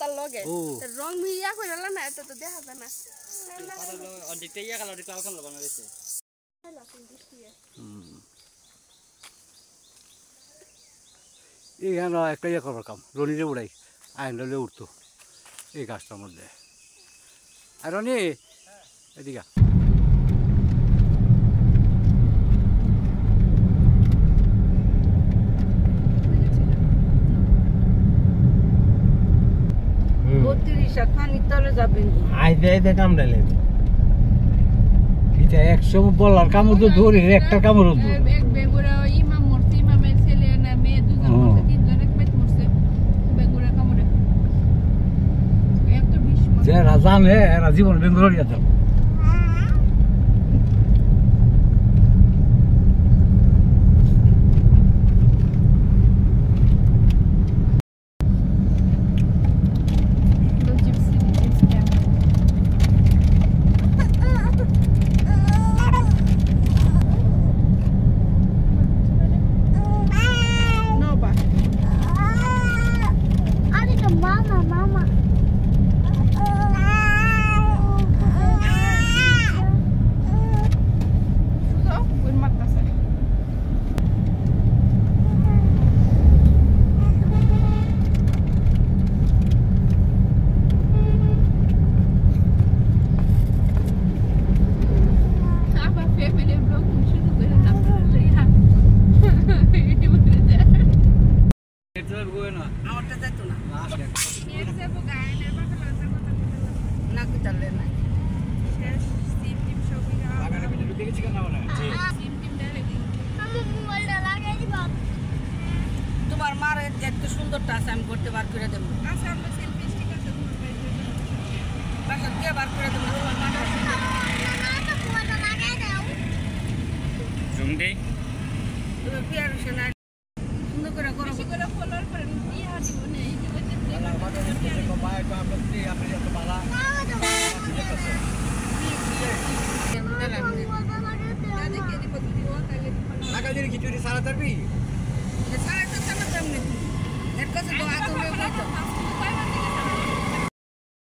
পাতার লগে রং মিয়া কইরা না এটা তো দেখা যায় না পাতার লগে অর্ধেকটা ইয়া কালার লাল কালার বানা দিয়েছে এইখানে একটা ইয়ে করার কাম রনিরে উড়াই আইন ললে উঠতো এই গাছটার মধ্যে আর রনি এদিকে একশো বলার কামড় তো ধরে একটা কামড় যারা জানে এরা জীবন বেঙ্গল যেত তোমার মার এত সুন্দর টাচ আমি করতে বার করে দেবো বার করে দেবো সুন্দর করে করো খিচুড়ি সারা তারবি সারা তো তেমনি এর কাছে তো